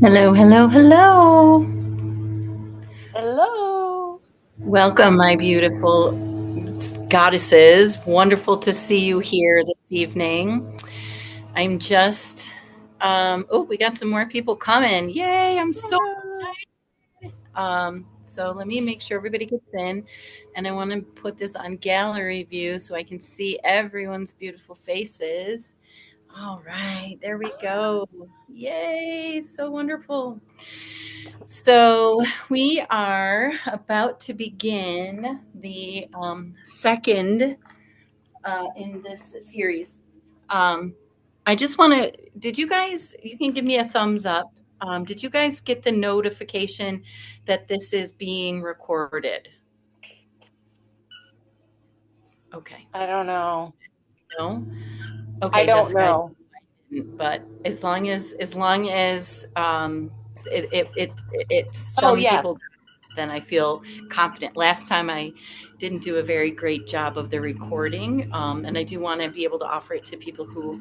Hello, hello, hello. Hello. Welcome, my beautiful goddesses. Wonderful to see you here this evening. I'm just, we got some more people coming. Yay, I'm so Hello. excited. So let me make sure everybody gets in. And I want to put this on gallery view so I can see everyone's beautiful faces. All right, there we go. Yay, so wonderful. So, we are about to begin the second in this series. Um, I just want to, did you guys, you can give me a thumbs up. Did you guys get the notification that this is being recorded? Okay. I don't know. No? I Okay, don't Jessica, I know. didn't, but as long as it's Oh, some people, yes. then I feel confident. Last time I didn't do a very great job of the recording, and I do want to be able to offer it to people who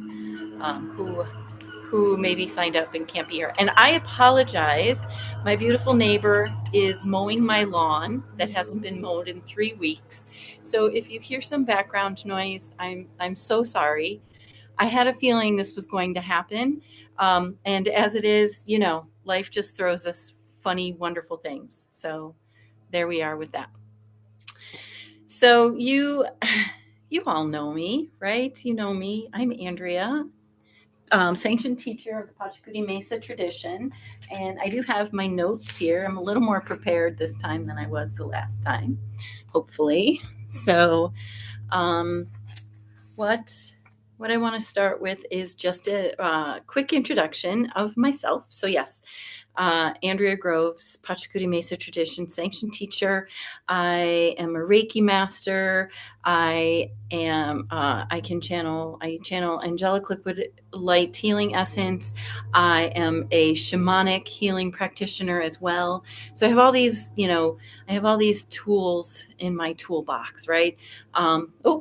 maybe signed up and can't be here. And I apologize. My beautiful neighbor is mowing my lawn that hasn't been mowed in 3 weeks. So if you hear some background noise, I'm so sorry. I had a feeling this was going to happen. And as it is, life just throws us funny, wonderful things. So there we are with that. So you all know me, right? You know me. I'm Andrea, sanctioned teacher of the Pachakuti Mesa Tradition, and I do have my notes here. I'm a little more prepared this time than I was the last time, hopefully. So um, what what I want to start with is just a quick introduction of myself. So yes, Andrea Groves, Pachakuti Mesa Tradition sanctioned teacher. I am a Reiki master. I channel angelic liquid light healing essence. I am a shamanic healing practitioner as well. So I have all these tools in my toolbox, right?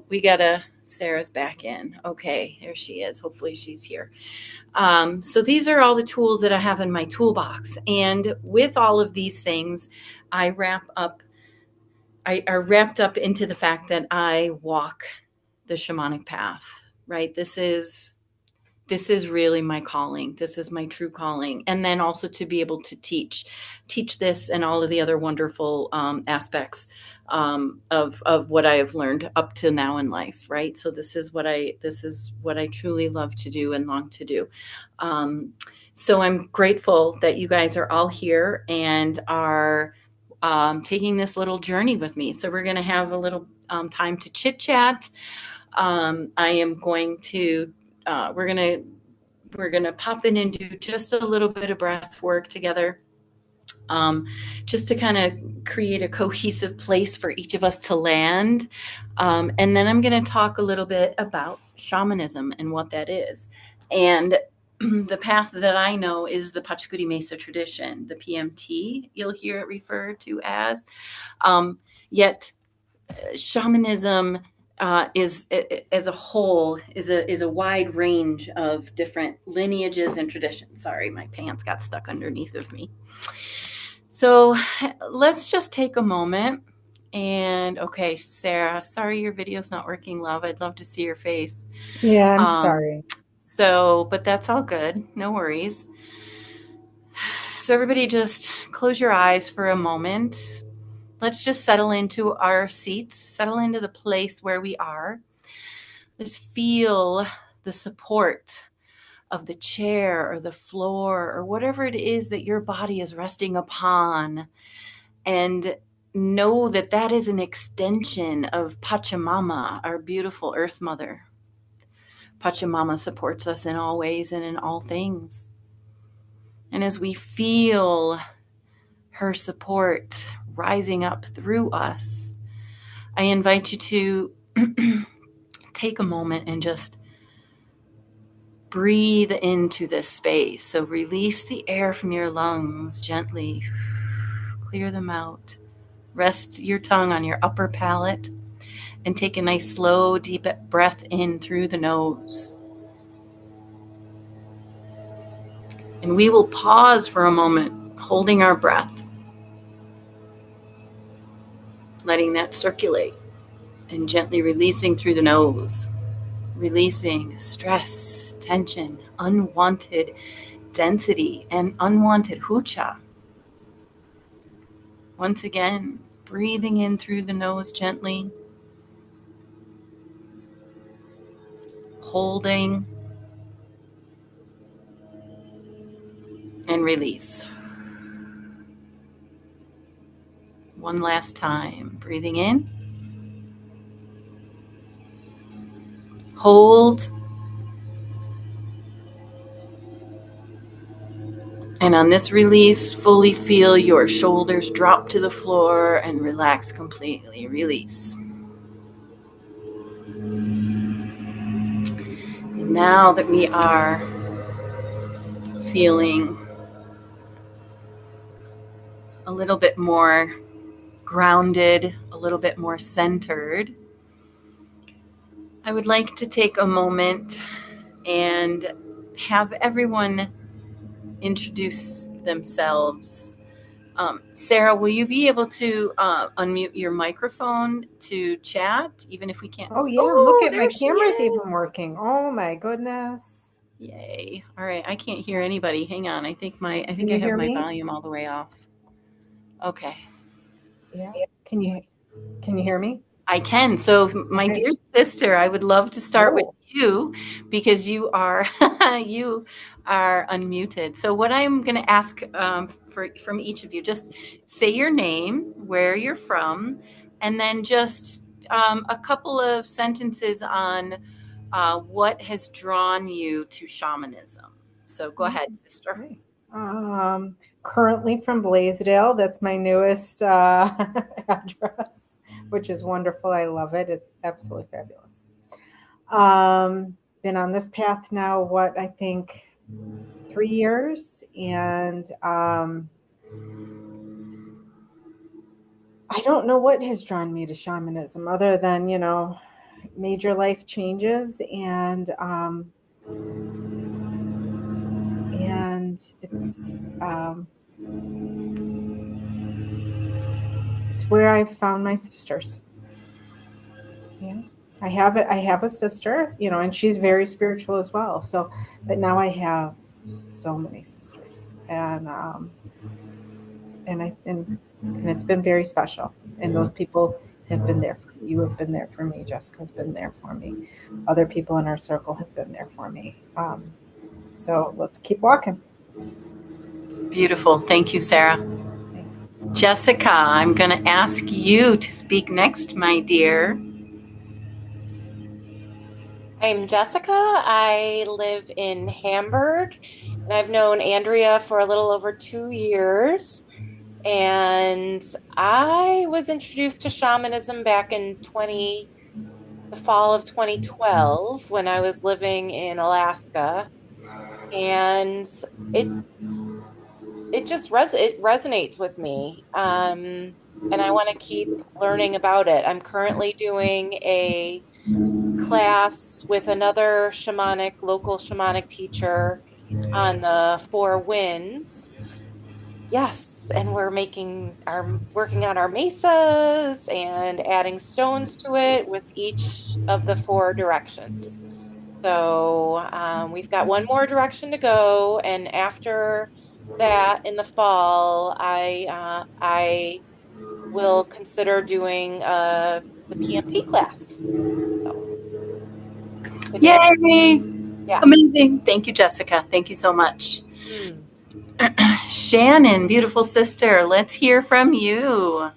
We got Sarah's back in. Okay, there she is. Hopefully she's here. So these are all the tools that I have in my toolbox. And with all of these things, I wrap up, I are wrapped up into the fact that I walk the shamanic path, right? This is really my calling. This is my true calling. And then also to be able to teach this and all of the other wonderful aspects of what I have learned up to now in life, right? So this is what I truly love to do and long to do. Um, so I'm grateful that you guys are all here and are taking this little journey with me. So we're going to have a little time to chit chat. I am going to we're gonna pop in and do just a little bit of breath work together, um, just to kind of create a cohesive place for each of us to land. And then I'm going to talk a little bit about shamanism and what that is. And the path that I know is the Pachakuti Mesa tradition, the PMT, you'll hear it referred to as. Yet shamanism is as a whole is a wide range of different lineages and traditions. Sorry, my pants got stuck underneath of me. So let's just take a moment. And okay, Sarah, sorry your video's not working, love. I'd love to see your face. Yeah, I'm Um, sorry. but that's all good. No worries. So everybody just close your eyes for a moment. Let's just settle into our seats, settle into the place where we are. Just feel the support of the chair or the floor or whatever it is that your body is resting upon. And know that that is an extension of Pachamama, our beautiful Earth Mother. Pachamama supports us in all ways and in all things. And as we feel her support rising up through us, I invite you to take a moment and just breathe into this space. So release the air from your lungs gently, clear them out. Rest your tongue on your upper palate and take a nice slow, deep breath in through the nose. And we will pause for a moment, holding our breath, letting that circulate, and gently releasing through the nose, releasing stress, tension, unwanted density, and unwanted hucha. Once again, breathing in through the nose gently, holding, and release. One last time, breathing in, hold, and on this release, fully feel your shoulders drop to the floor and relax completely. Release. And now that we are feeling a little bit more grounded, a little bit more centered, I would like to take a moment and have everyone introduce themselves. Sarah, will you be able to unmute your microphone to chat, even if we can't? Oh yeah, and look Oh, at my there she camera's even is. working. Oh my goodness. Yay. All right, I can't hear anybody. Hang on. I Can think I you have hear my me? volume all the way off. Okay. Yeah. Can you hear me? I can. So, my Okay, dear sister, I would love to start with cool. you because you are you are unmuted. So, what I'm going to ask from each of you, just say your name, where you're from, and then just a couple of sentences on what has drawn you to shamanism. So, go ahead, sister. Okay. Currently from Blaisdell. That's my newest address, which is wonderful. I love it. It's absolutely fabulous. Been on this path now, what I think 3 years, and I don't know what has drawn me to shamanism other than, major life changes and it's where I found my sisters. Yeah. I have a sister, and she's very spiritual as well. So, but now I have so many sisters and it's been very special. And those people have been there for me. You have been there for me. Jessica's been there for me. Other people in our circle have been there for me. So let's keep walking. Beautiful. Thank you, Sarah. Thanks. Jessica, I'm going to ask you to speak next, my dear. I'm Jessica. I live in Hamburg, and I've known Andrea for a little over 2 years. And I was introduced to shamanism back in the fall of 2012 when I was living in Alaska. And it it just it resonates with me. And I want to keep learning about it. I'm currently doing a class with another local shamanic teacher on the Four Winds. Yes, and working on our mesas and adding stones to it with each of the four directions. So we've got one more direction to go, and after that, in the fall, I will consider doing the PMT class. So excited. Yay! Yeah. Amazing. Thank you, Jessica. Thank you so much. Hmm. Shannon, beautiful sister, let's hear from you.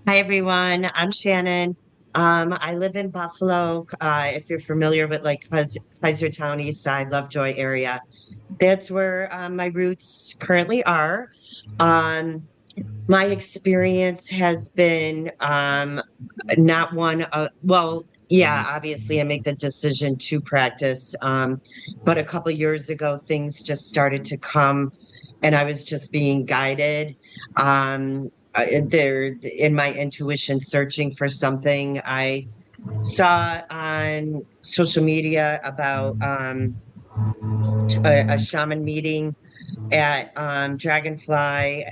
Hi, everyone. I'm Shannon. I live in Buffalo. If you're familiar with like Town, East Side, Lovejoy area, that's where my roots currently are. Um, my experience has been not one well, yeah, obviously I make the decision to practice. But a couple years ago, things just started to come and I was just being guided. There in my intuition, searching for something. I saw on social media about a shaman meeting at Dragonfly.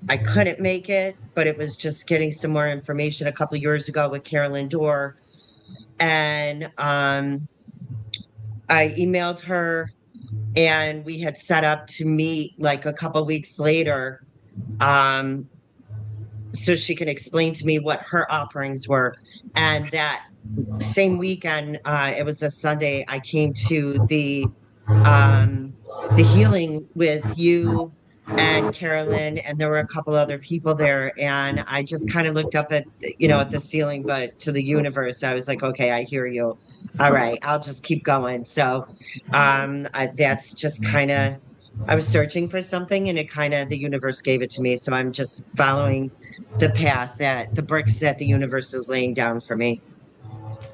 I couldn't make it, but it was just getting some more information a couple years ago with Carolyn Dorr. And I emailed her and we had set up to meet like a couple weeks later, um, so she could explain to me what her offerings were. And that same weekend, it was a Sunday, I came to um the healing with you and Carolyn, and there were a couple other people there, and I just kind of looked up at at the ceiling, but to the universe. I was like, okay, I hear you. All right, I'll just keep going. So that's just kind of, I was searching for something and it kind of, the universe gave it to me. So I'm just following the path, that the bricks that the universe is laying down for me.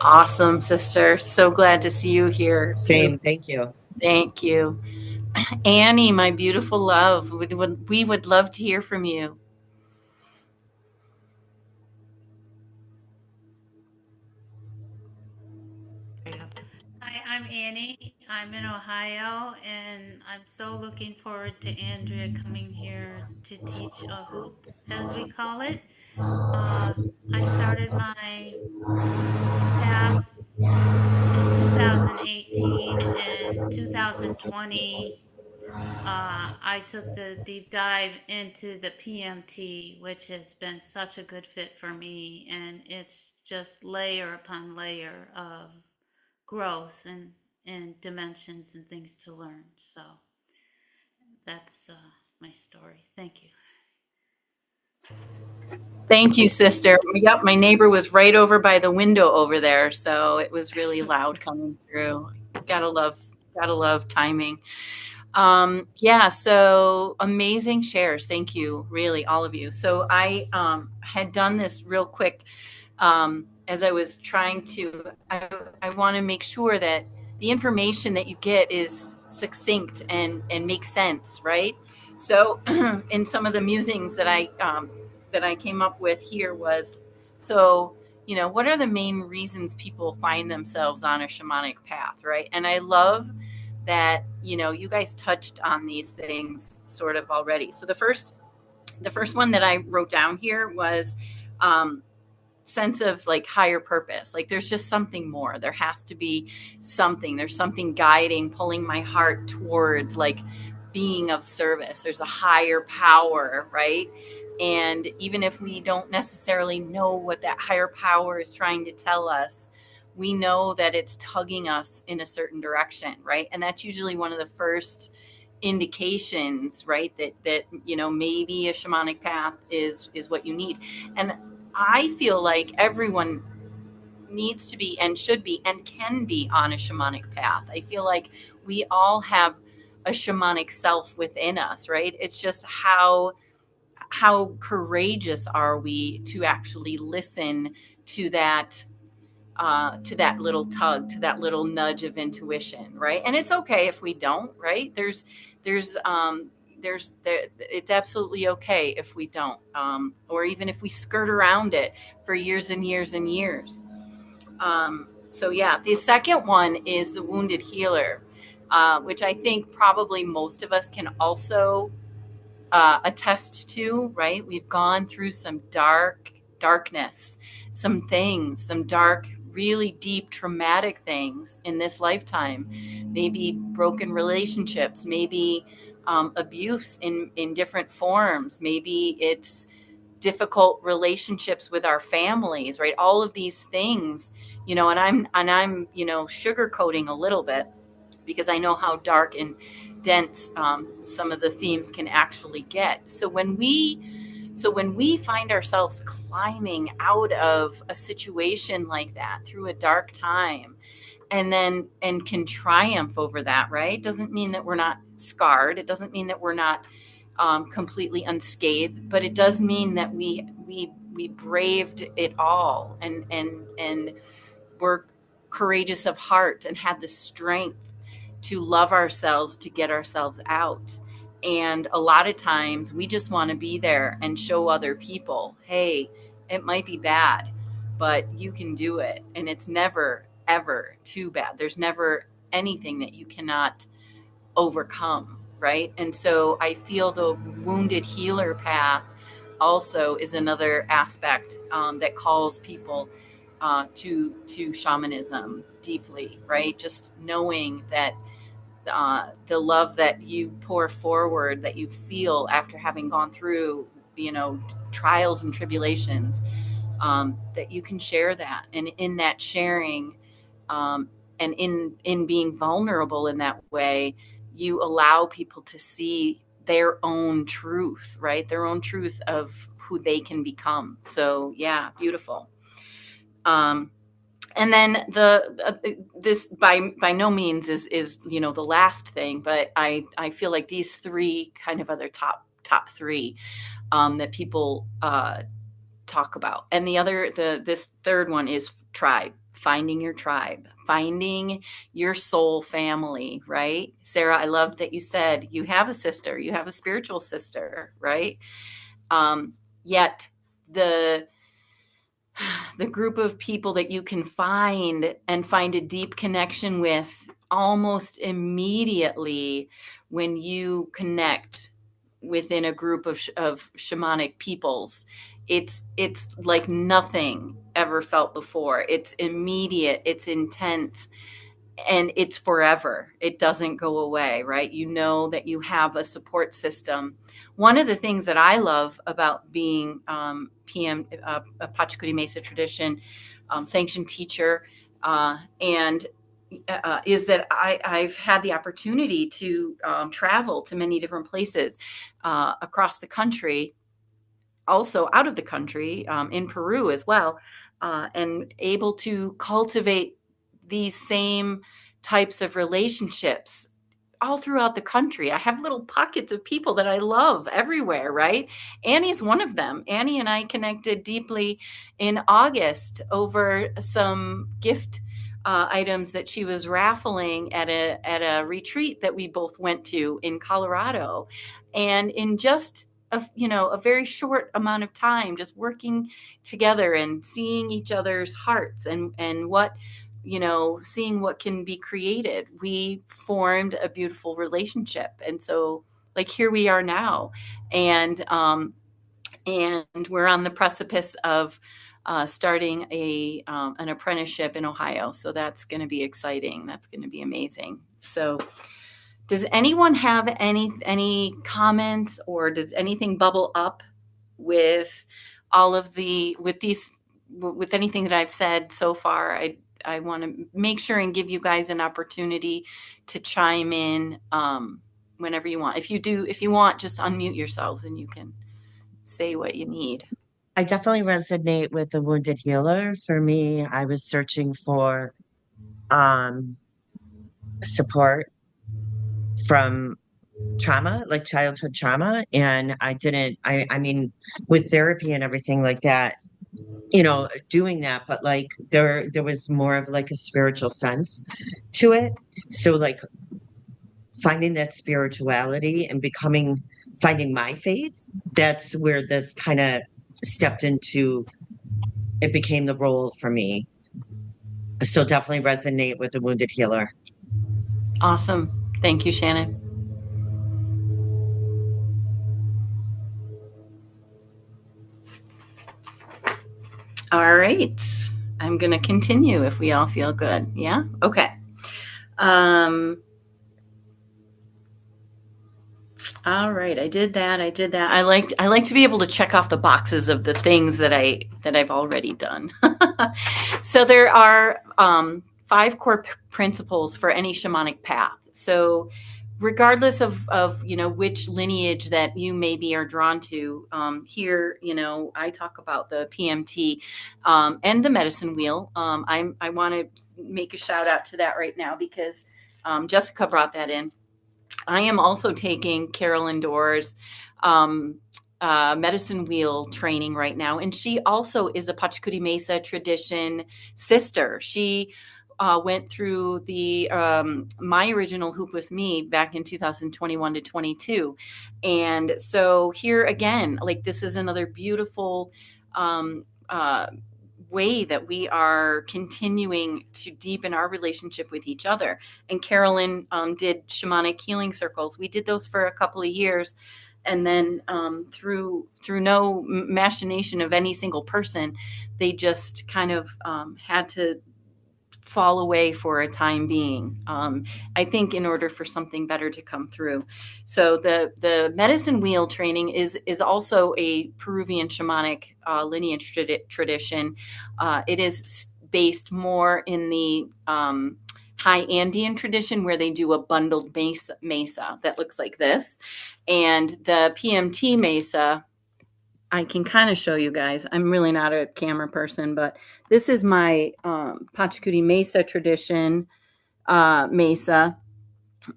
Awesome, sister. So glad to see you here. Same. Thank you. Thank you. Annie, my beautiful love, we would love to hear from you. Hi, I'm Annie. I'm in Ohio, and I'm so looking forward to Andrea coming here to teach a hoop, as we call it. I started my path in 2018, and 2020, I took the deep dive into the PMT, which has been such a good fit for me, and it's just layer upon layer of growth and dimensions and things to learn. So that's my story. Thank you. Thank you, sister. Yep, my neighbor was right over by the window over there, so it was really loud coming through. Gotta love timing. Yeah, so amazing shares. Thank you, really, all of you. So I had done this real quick as I was trying to, I want to make sure that the information that you get is succinct and makes sense, right? So in some of the musings that I came up with here was, so, what are the main reasons people find themselves on a shamanic path, right? And I love that, you guys touched on these things sort of already. So the first one that I wrote down here was sense of like higher purpose. Like there's just something more. There has to be something. There's something guiding, pulling my heart towards like being of service. There's a higher power, right? And even if we don't necessarily know what that higher power is trying to tell us, we know that it's tugging us in a certain direction, right? And that's usually one of the first indications, right? That maybe a shamanic path is what you need. And I feel like everyone needs to be and should be and can be on a shamanic path. I feel like we all have a shamanic self within us, right? It's just how courageous are we to actually listen to that little tug, to that little nudge of intuition, right? And it's okay if we don't, right? It's absolutely okay if we don't, or even if we skirt around it for years and years and years. So yeah, the second one is the wounded healer, which I think probably most of us can also attest to, right? We've gone through some darkness, some things, some dark, really deep, traumatic things in this lifetime. Maybe broken relationships, maybe abuse in different forms. Maybe it's difficult relationships with our families, right? All of these things, and I'm sugarcoating a little bit because I know how dark and dense some of the themes can actually get. So when we find ourselves climbing out of a situation like that through a dark time, and can triumph over that, right? Doesn't mean that we're not scarred. It doesn't mean that we're not completely unscathed, but it does mean that we braved it all and we're courageous of heart and have the strength to love ourselves, to get ourselves out. And a lot of times we just want to be there and show other people, hey, it might be bad, but you can do it. And it's never, ever too bad. There's never anything that you cannot overcome, right? And so I feel the wounded healer path also is another aspect that calls people to shamanism deeply, right? Just knowing that the love that you pour forward, that you feel after having gone through, trials and tribulations, that you can share that, and in that sharing, um, and in being vulnerable in that way, you allow people to see their own truth, right? Their own truth of who they can become. So yeah, beautiful. And then this by no means is the last thing, but I feel like these three kind of other top three that people talk about. And this third one is tribe, finding your tribe, finding your soul family, right? Sarah, I loved that you said you have a sister, you have a spiritual sister, right? Yet the group of people that you can find and find a deep connection with almost immediately when you connect within a group of shamanic peoples, it's like nothing ever felt before. It's immediate, it's intense, and it's forever. It doesn't go away, right? You know that you have a support system. One of the things that I love about being PM, a Pachakuti Mesa Tradition sanctioned teacher, and is that I've had the opportunity to travel to many different places across the country, also out of the country, in Peru as well, and able to cultivate these same types of relationships all throughout the country. I have little pockets of people that I love everywhere, right? Annie's one of them. Annie and I connected deeply in August over some gift items that she was raffling at a retreat that we both went to in Colorado. And in just a very short amount of time, just working together and seeing each other's hearts and what seeing what can be created, we formed a beautiful relationship. And so, like, here we are now, and we're on the precipice of starting an apprenticeship in Ohio. So that's going to be exciting. That's going to be amazing. So does anyone have any comments, or does anything bubble up with all of with anything that I've said so far? I want to make sure and give you guys an opportunity to chime in whenever you want. If you want, just unmute yourselves and you can say what you need. I definitely resonate with the wounded healer. For me, I was searching for um, support from trauma, like childhood trauma. And I mean, with therapy and everything like that, doing that, but like there was more of like a spiritual sense to it. So like finding that spirituality and finding my faith, that's where this kind of stepped into, it became the role for me. So definitely resonate with the wounded healer. Awesome. Thank you, Shannon. All right. I'm going to continue if we all feel good. Yeah? Okay. All right. I did that. I like to be able to check off the boxes of the things that I've already done. So there are 5 core principles for any shamanic path. So regardless of which lineage that you maybe are drawn to, here I talk about the PMT and the medicine wheel. I want to make a shout out to that right now because Jessica brought that in. I am also taking Carolyn Doerr's medicine wheel training right now, and she also is a Pachakuti Mesa Tradition sister. She went through the my original hoop with me back in 2021 to 22, and so here again, like, this is another beautiful way that we are continuing to deepen our relationship with each other. And Carolyn did shamanic healing circles. We did those for a couple of years. And then through no machination of any single person, they just kind of had to fall away for a time being. I think in order for something better to come through. So the medicine wheel training is also a Peruvian shamanic lineage tradition. It is based more in the high Andean tradition, where they do a bundled mesa that looks like this, and the PMT mesa. I can kind of show you guys. I'm really not a camera person, but this is my Pachakuti Mesa Tradition mesa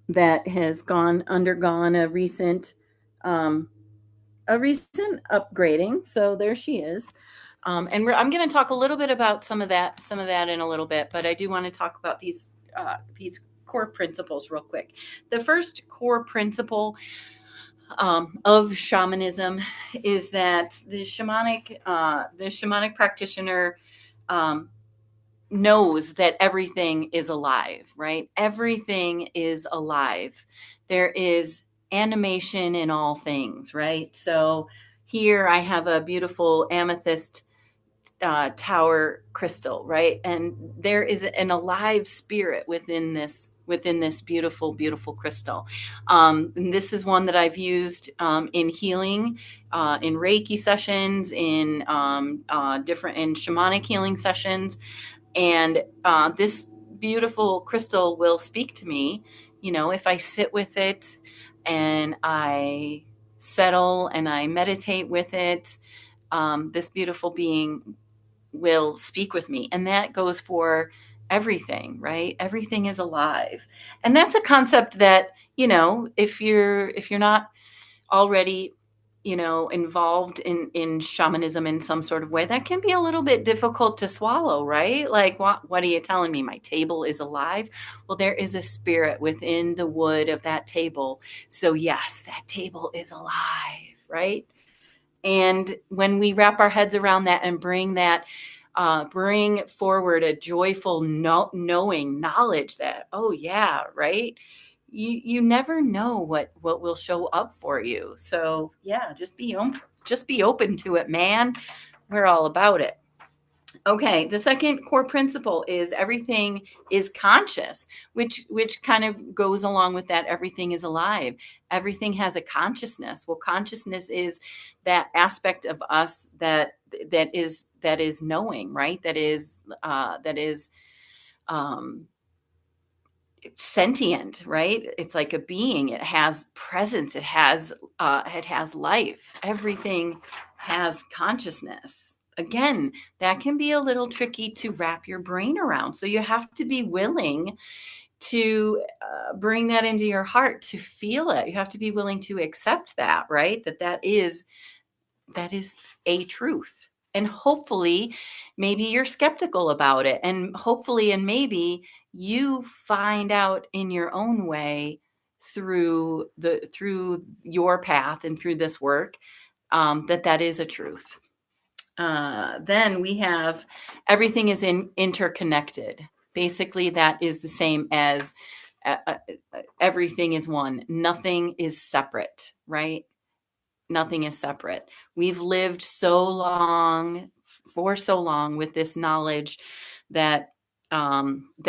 that has undergone a recent upgrading. So there she is. And I'm going to talk a little bit about some of that in a little bit, but I do want to talk about these core principles real quick. The first core principle of shamanism is that the shamanic practitioner knows that everything is alive, right? Everything is alive. There is animation in all things, right? So here I have a beautiful amethyst tower crystal, right? And there is an alive spirit within this beautiful crystal. And this is one that I've used in healing, in Reiki sessions, in different in shamanic healing sessions. And this beautiful crystal will speak to me, if I sit with it and I settle and I meditate with it. This beautiful being will speak with me. And that goes for everything, right? Everything is alive. And that's a concept that, if you're not already, involved in shamanism in some sort of way, that can be a little bit difficult to swallow, right? Like, what are you telling me? My table is alive? Well, there is a spirit within the wood of that table. So yes, that table is alive, right? And when we wrap our heads around that and bring forward a joyful knowing knowledge that, oh yeah, right. You never know what will show up for you. So yeah, just be open to it, man. We're all about it. Okay, the second core principle is everything is conscious, which kind of goes along with that. Everything is alive. Everything has a consciousness. Well, consciousness is that aspect of us that is knowing, right? That is um, it's sentient, right? It's like a being. It has presence. It has life. Everything has consciousness. Again, that can be a little tricky to wrap your brain around. So you have to be willing to bring that into your heart, to feel it. You have to be willing to accept that, right? That is a truth. And hopefully, maybe you're skeptical about it. And hopefully, and maybe you find out in your own way through your path and through this work, that is a truth. Then we have everything is interconnected. Basically, that is the same as everything is one. Nothing is separate, right? Nothing is separate. We've lived for so long with this knowledge that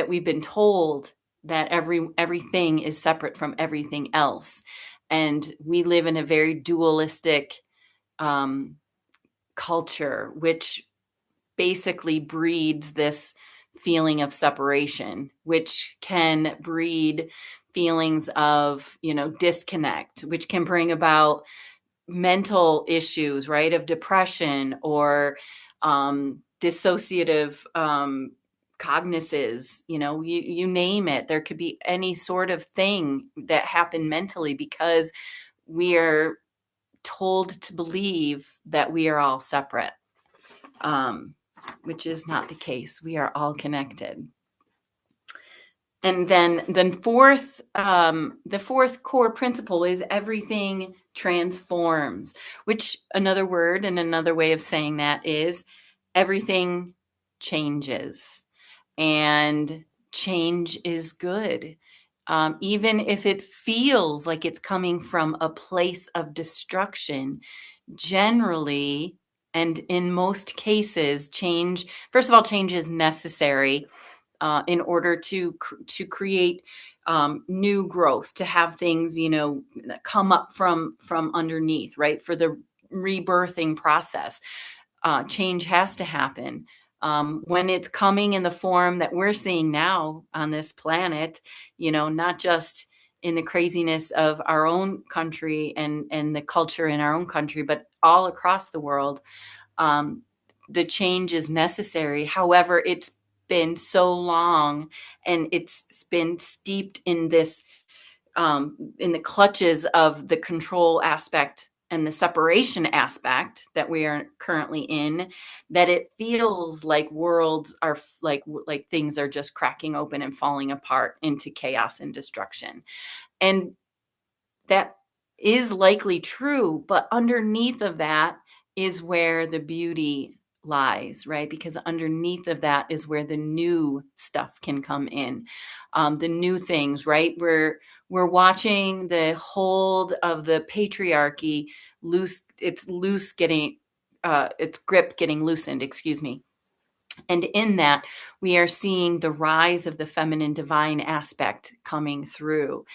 we've been told that everything is separate from everything else. And we live in a very dualistic culture, which basically breeds this feeling of separation, which can breed feelings of, disconnect, which can bring about mental issues, right? Of depression or dissociative cognizes, you name it. There could be any sort of thing that happened mentally because we are told to believe that we are all separate, which is not the case. We are all connected. And then the fourth core principle is everything transforms, which another word and another way of saying that is everything changes, and change is good. Even if it feels like it's coming from a place of destruction, generally, and in most cases, change, first of all, change is necessary in order to create new growth, to have things, come up from underneath, right? For the rebirthing process, change has to happen. When it's coming in the form that we're seeing now on this planet, not just in the craziness of our own country and the culture in our own country, but all across the world, um, the change is necessary. However, it's been so long, and it's been steeped in this, in the clutches of the control aspect and the separation aspect that we are currently in, that it feels like worlds are like things are just cracking open and falling apart into chaos and destruction. And that is likely true, but underneath of that is where the beauty lies, right? Because underneath of that is where the new stuff can come in, the new things, right? We're watching the hold of the patriarchy loose, its grip getting loosened, excuse me. And in that, we are seeing the rise of the feminine divine aspect coming through.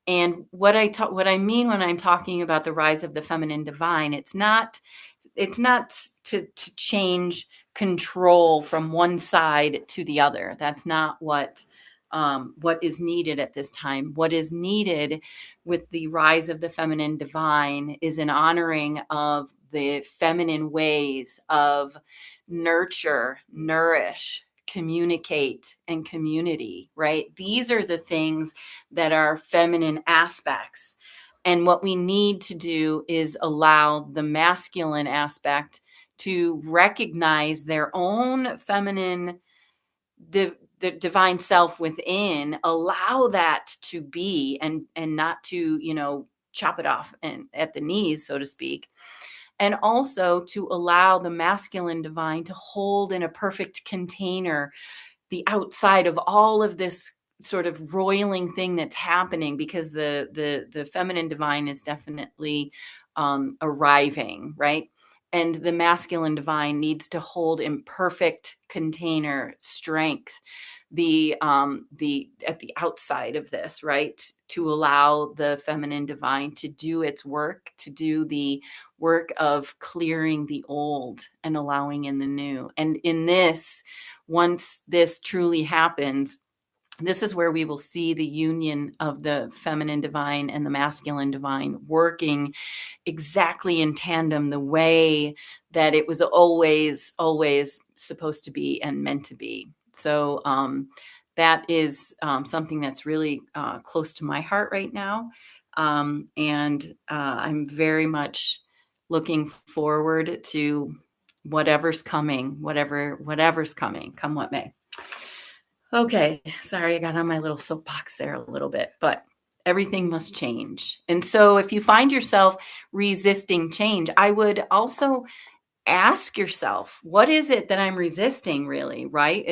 And what I mean when I'm talking about the rise of the feminine divine, it's not to change control from one side to the other. That's not what is needed at this time. What is needed with the rise of the feminine divine is an honoring of the feminine ways of nurture, nourish, communicate, and community, right? These are the things that are feminine aspects. And what we need to do is allow the masculine aspect to recognize their own feminine, the divine self within, allow that to be, and not to, chop it off and at the knees, so to speak. And also to allow the masculine divine to hold in a perfect container the outside of all of this sort of roiling thing that's happening, because the feminine divine is definitely arriving, right? And the masculine divine needs to hold in perfect container strength the at the outside of this, right? To allow the feminine divine to do its work, to do the work of clearing the old and allowing in the new. And in this, once this truly happens, this is where we will see the union of the feminine divine and the masculine divine working exactly in tandem, the way that it was always supposed to be and meant to be. So that is something that's really close to my heart right now. And I'm very much looking forward to whatever's coming, whatever's coming, come what may. Okay, sorry, I got on my little soapbox there a little bit, but everything must change. And so if you find yourself resisting change, I would also ask yourself, what is it that I'm resisting really, right?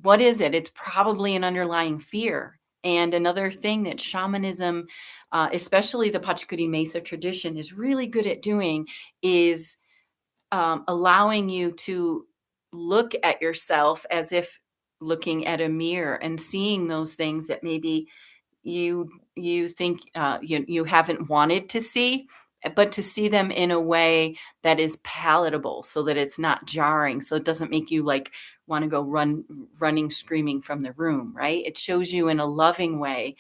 What is it? It's probably an underlying fear. And another thing that shamanism, especially the Pachakuti Mesa tradition, is really good at doing is allowing you to look at yourself as if looking at a mirror and seeing those things that maybe you think you haven't wanted to see, but to see them in a way that is palatable, so that it's not jarring, so it doesn't make you like want to go running screaming from the room, right? It shows you in a loving way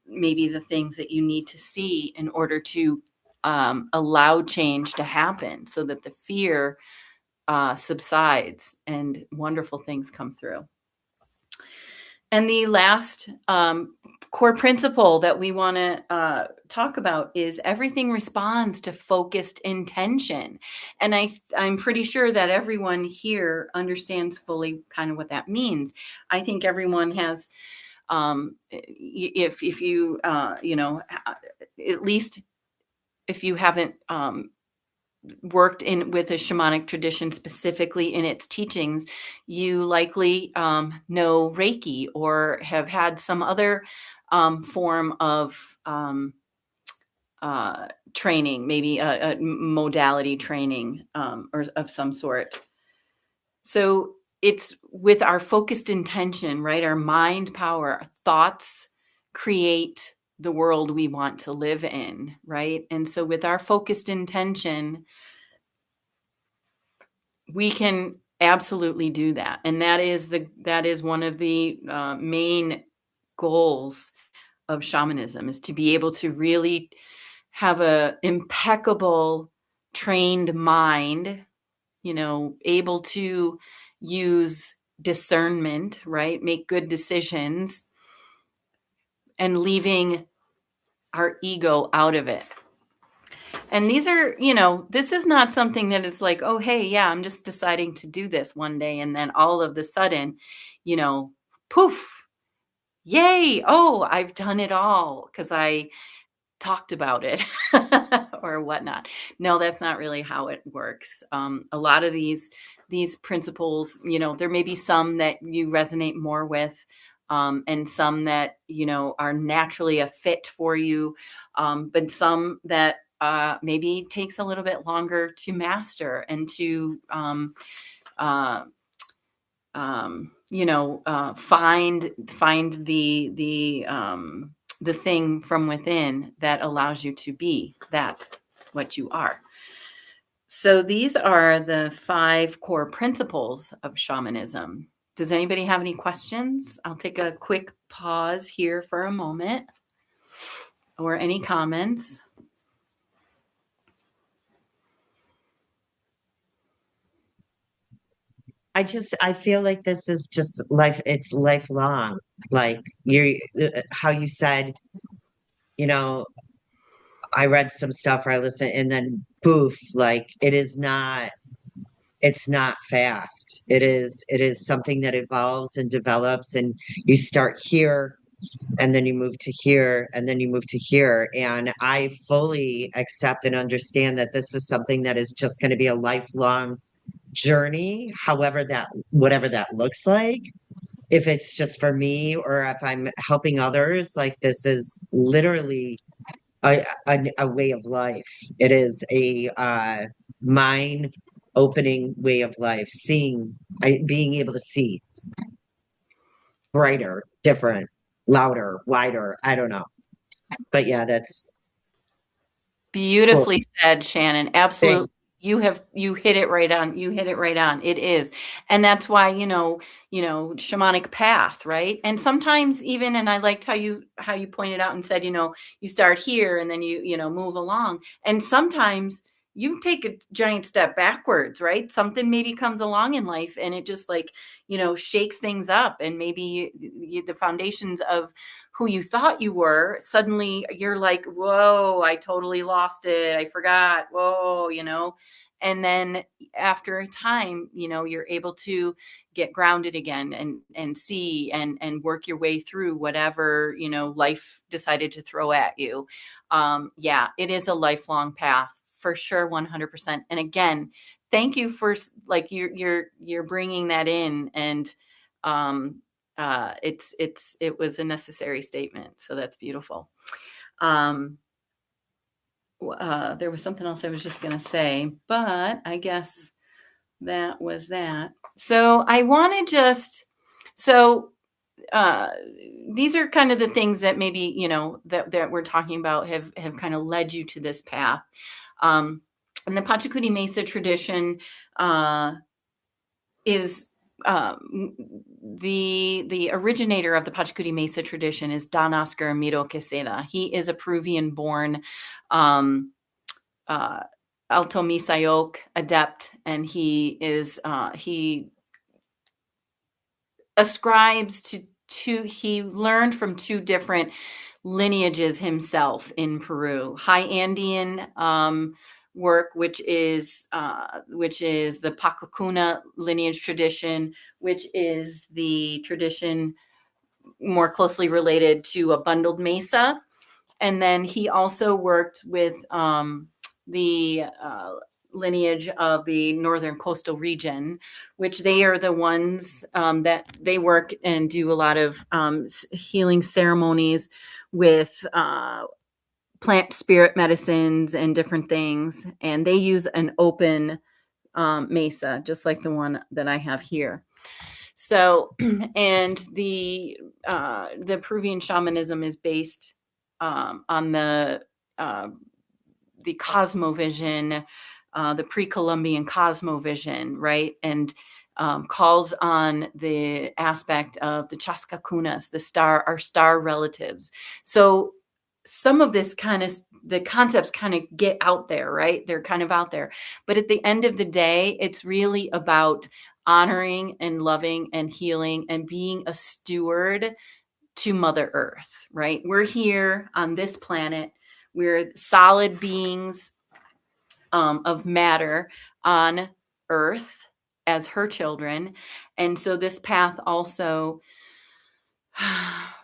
maybe the things that you need to see in order to allow change to happen, so that the fear subsides and wonderful things come through. And the last core principle that we want to talk about is everything responds to focused intention. And I'm pretty sure that everyone here understands fully kind of what that means. I think everyone has, if you, at least if you haven't worked in with a shamanic tradition, specifically in its teachings, you likely know Reiki or have had some other form of training, maybe a modality training or of some sort. So it's with our focused intention, right? Our mind power, our thoughts create the world we want to live in, right? And so with our focused intention, we can absolutely do that. And that is one of the main goals of shamanism, is to be able to really have a impeccable trained mind, able to use discernment, right? Make good decisions and leaving our ego out of it. And these are, this is not something that is like, oh, hey, yeah, I'm just deciding to do this one day. And then all of the sudden, poof, yay. Oh, I've done it all because I talked about it or whatnot. No, that's not really how it works. A lot of these principles, there may be some that you resonate more with, and some that, are naturally a fit for you, but some that maybe takes a little bit longer to master and to uh, find the thing from within that allows you to be that what you are. So these are the 5 core principles of shamanism. Does anybody have any questions? I'll take a quick pause here for a moment, or any comments. I feel like this is just life. It's lifelong. Like how you said, you know, I read some stuff or I listened and then poof, like it's not fast. It is something that evolves and develops and you start here and then you move to here and then you move to here. And I fully accept and understand that this is something that is just going to be a lifelong journey, whatever that looks like. If it's just for me or if I'm helping others, like this is literally a way of life. It is a mind opening way of life, being able to see brighter, different, louder, wider. I don't know. But yeah, that's cool. Beautifully said, Shannon. Thank Absolutely. You hit it right on. You hit it right on. It is. And that's why, shamanic path, right? And sometimes even, and I liked how you pointed out and said, you start here and then you move along. And sometimes you take a giant step backwards, right? Something maybe comes along in life and it just like, shakes things up, and maybe the foundations of who you thought you were, suddenly you're like, whoa, I totally lost it. I forgot. Whoa, and then after a time, you're able to get grounded again and see and work your way through whatever, life decided to throw at you. Yeah, it is a lifelong path for sure. 100%. And again, thank you for like, you're bringing that in, and, it was a necessary statement. So that's beautiful. There was something else I was just going to say, but I guess that was that. So I want to these are kind of the things that maybe, that we're talking about have kind of led you to this path. And the Pachakuti Mesa tradition, is the originator of the Pachakuti Mesa tradition is Don Oscar Miro-Quesada. He is a Peruvian born Alto Misayoc adept, and he ascribes he learned from 2 different lineages himself in Peru. High Andean work, which is the Pacacuna lineage tradition, which is the tradition more closely related to a bundled mesa. And then he also worked with the lineage of the northern coastal region, which they are the ones that they work and do a lot of healing ceremonies with plant spirit medicines and different things. And they use an open mesa, just like the one that I have here. So, and the Peruvian shamanism is based on the cosmovision, the pre-Columbian cosmovision, right? And calls on the aspect of the chascacunas, our star relatives. So some of this the concepts kind of get out there, right? They're kind of out there. But at the end of the day, it's really about honoring and loving and healing and being a steward to Mother Earth, right? We're here on this planet. We're solid beings of matter on Earth as her children. And so this path also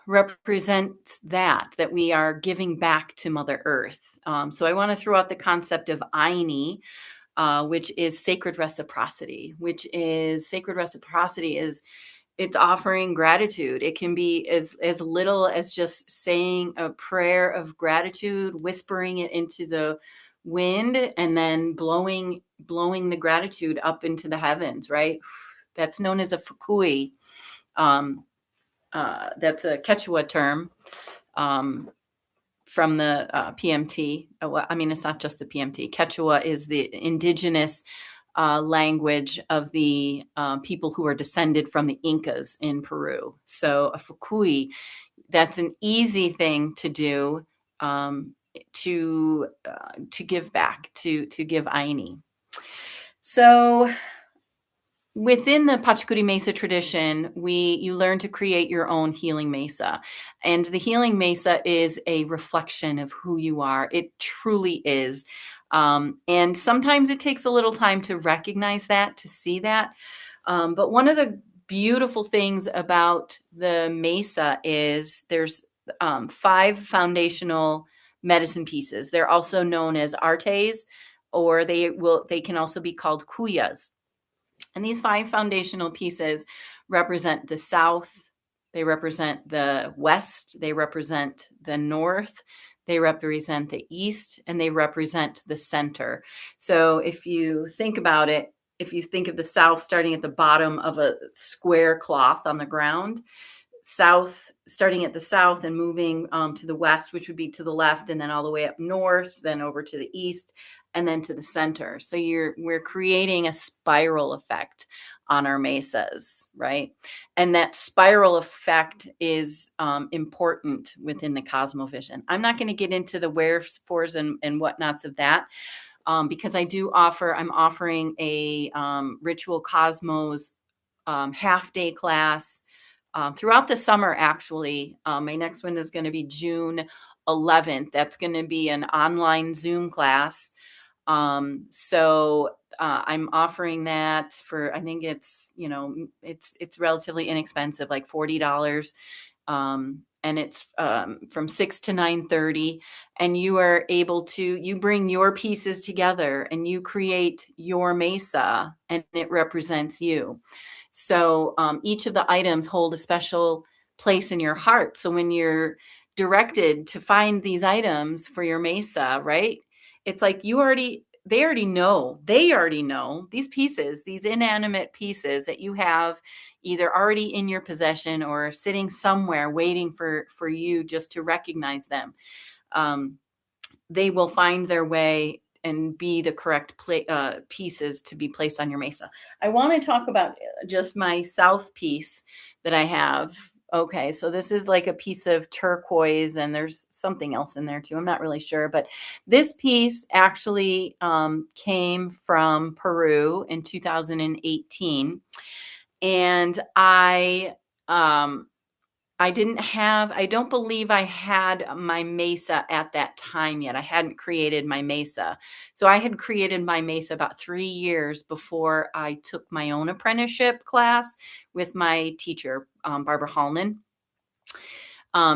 represents that we are giving back to Mother Earth. So I want to throw out the concept of Aini, which is sacred reciprocity, is it's offering gratitude. It can be as little as just saying a prayer of gratitude, whispering it into the wind, and then blowing the gratitude up into the heavens, right? That's known as a fukui. That's a Quechua term from the PMT. Well, I mean, it's not just the PMT. Quechua is the indigenous language of the people who are descended from the Incas in Peru. So a fukui, that's an easy thing to do to give back, to give Aini. So within the Pachakuti Mesa tradition, you learn to create your own healing mesa. And the healing mesa is a reflection of who you are. It truly is. And sometimes it takes a little time to recognize that, to see that. But one of the beautiful things about the mesa is there's 5 foundational medicine pieces. They're also known as artes, or they can also be called kuyas. And these 5 foundational pieces represent the South, they represent the West, they represent the North, they represent the East, and they represent the center. So if you think about it, if you think of the South starting at the bottom of a square cloth on the ground, South, starting at the South and moving to the West, which would be to the left, and then all the way up north, then over to the East, and then to the center. So we're creating a spiral effect on our mesas, right? And that spiral effect is important within the cosmovision. I'm not going to get into the wherefores and whatnots of that because I'm offering a Ritual Cosmos half-day class throughout the summer, actually. My next one is going to be June 11th. That's going to be an online Zoom class. So I'm offering that for, I think it's relatively inexpensive, like $40. And it's from 6 to 9:30. And you are able to, you bring your pieces together and you create your mesa and it represents you. So each of the items hold a special place in your heart. So when you're directed to find these items for your mesa, right? It's like they already know these pieces, these inanimate pieces that you have either already in your possession or sitting somewhere waiting for you just to recognize them. They will find their way and be the correct pieces to be placed on your mesa. I want to talk about just my South piece that I have. Okay, so this is like a piece of turquoise, and there's something else in there too. I'm not really sure, but this piece actually came from Peru in 2018, and I don't believe I had my mesa at that time yet. I hadn't created my mesa. So I had created my mesa about 3 years before I took my own apprenticeship class with my teacher, Barbara Hallman.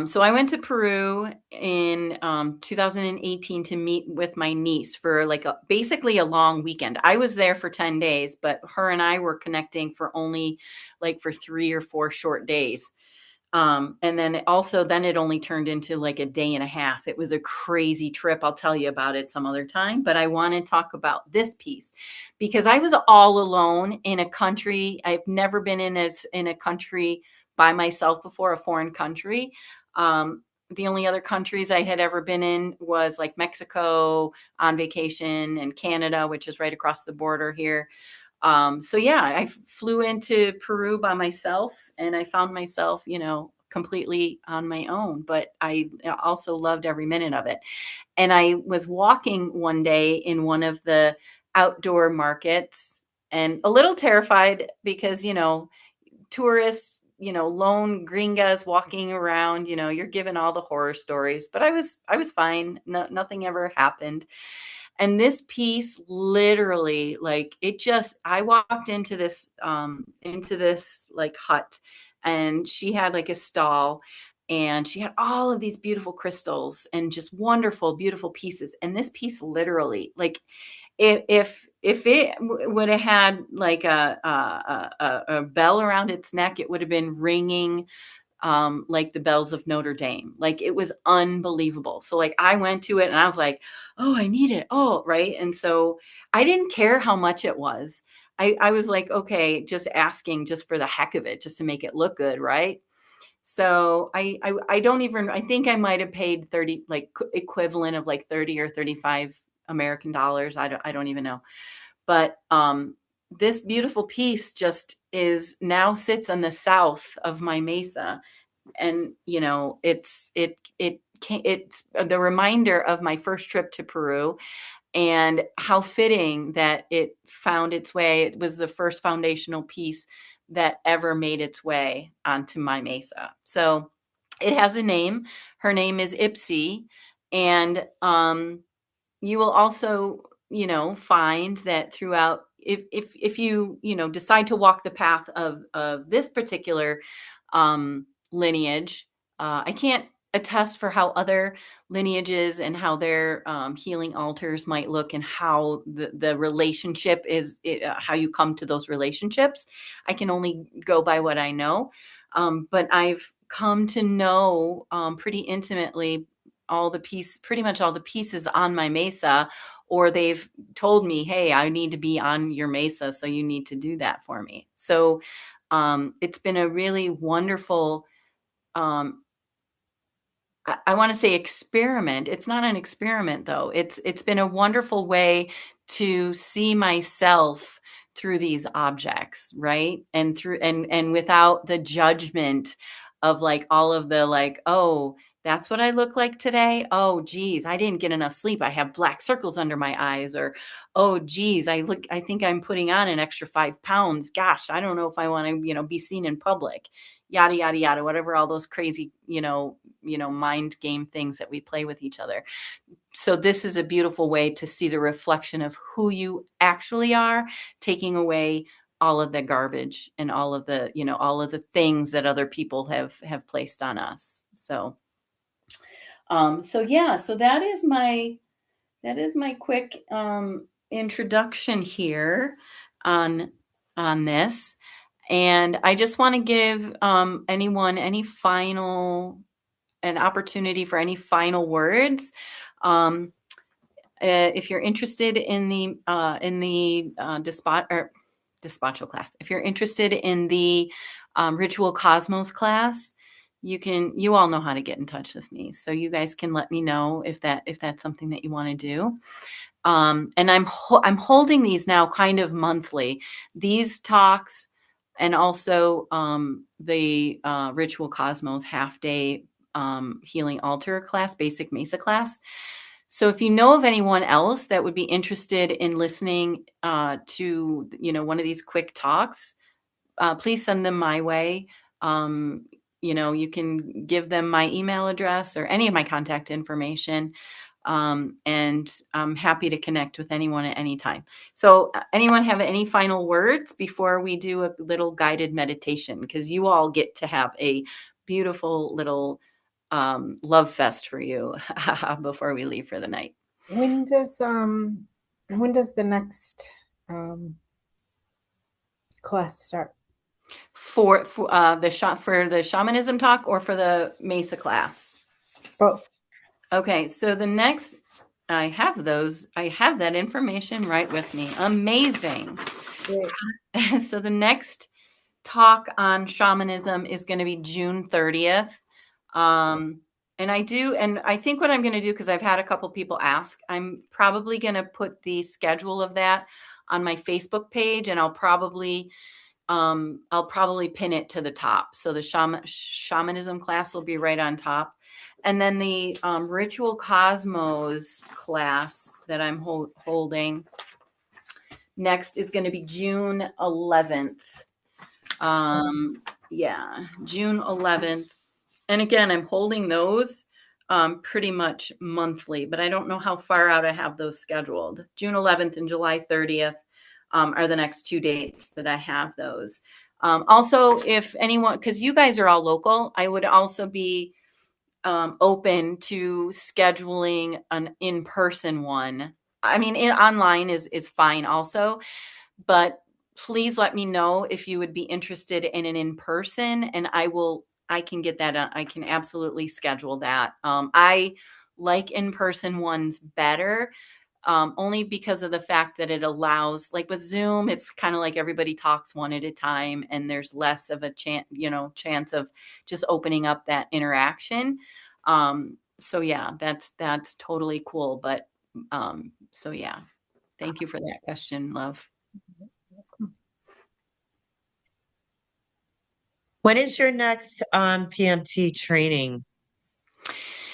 So I went to Peru in 2018 to meet with my niece for like basically a long weekend. I was there for 10 days, but her and I were connecting for only like for 3 or 4 short days. And then it only turned into like a day and a half. It was a crazy trip. I'll tell you about it some other time, but I want to talk about this piece because I was all alone in a country. I've never been in a country by myself before, a foreign country. The only other countries I had ever been in was like Mexico on vacation and Canada, which is right across the border here. So yeah, I flew into Peru by myself and I found myself, completely on my own, but I also loved every minute of it. And I was walking one day in one of the outdoor markets and a little terrified because, tourists, lone gringas walking around, you're given all the horror stories, but I was fine. No, nothing ever happened. And this piece literally, like, I walked into this like hut, and she had like a stall, and she had all of these beautiful crystals and just wonderful, beautiful pieces. And this piece literally, like, if it would have had like a bell around its neck, it would have been ringing like the bells of Notre Dame. Like, it was unbelievable. So like I went to it and I was like, oh, I need it. Oh, right. And so I didn't care how much it was. I was like, okay, just asking just for the heck of it, just to make it look good, right? So I don't even, I think I might have paid 30, like equivalent of like 30 or 35 American dollars. I don't even know. But this beautiful piece just is now sits on the south of my mesa. And it's the reminder of my first trip to Peru, and how fitting that it found its way. It was the first foundational piece that ever made its way onto my mesa. So it has a name. Her name is Ipsy. And you will also, find that throughout, if you, decide to walk the path of this particular lineage, I can't attest for how other lineages and how their healing altars might look, and how the relationship is, how you come to those relationships. I can only go by what I know. But I've come to know pretty intimately pretty much all the pieces on my mesa, or they've told me, hey, I need to be on your mesa, so you need to do that for me. So it's been a really wonderful, um, I want to say experiment. It's not an experiment though. It's been a wonderful way to see myself through these objects, right? And without the judgment of like all of the like, oh, that's what I look like today. Oh, geez, I didn't get enough sleep. I have black circles under my eyes. Or, oh, geez, I think I'm putting on an extra 5 pounds. Gosh, I don't know if I want to, be seen in public. Yada, yada, yada, whatever, all those crazy, mind game things that we play with each other. So this is a beautiful way to see the reflection of who you actually are, taking away all of the garbage and all of the things that other people have placed on us. So so that is my quick introduction here on this. And I just want to give anyone an opportunity for any final words. If you're interested in the despacho class, if you're interested in the ritual cosmos class, you all know how to get in touch with me. So you guys can let me know if that's something that you want to do. And I'm holding these now kind of monthly, these talks, and also the Ritual Cosmos half-day healing altar class, basic Mesa class. So if you know of anyone else that would be interested in listening to one of these quick talks, please send them my way. You can give them my email address or any of my contact information. And I'm happy to connect with anyone at any time. So anyone have any final words before we do a little guided meditation? Because you all get to have a beautiful little love fest for you before we leave for the night. When does the next class start? For the shamanism talk or for the Mesa class? Both. Okay, so the next, I have that information right with me. Amazing. Great. So the next talk on shamanism is going to be June 30th. And I think what I'm going to do, because I've had a couple people ask, I'm probably going to put the schedule of that on my Facebook page, and I'll probably pin it to the top. So the shamanism class will be right on top. And then the ritual cosmos class that I'm holding next is going to be June 11th. June 11th. And again, I'm holding those pretty much monthly, but I don't know how far out I have those scheduled. June 11th and July 30th are the next 2 dates that I have those. Also, if anyone, because you guys are all local, I would also be open to scheduling an in-person one. I mean, online is fine also, but please let me know if you would be interested in an in-person, and I can get that. I can absolutely schedule that. I like in-person ones better, only because of the fact that it allows, like with Zoom, it's kind of like everybody talks one at a time, and there's less of a chance of just opening up that interaction. So yeah, that's totally cool. But so yeah, thank you for that question, love. When is your next PMT training?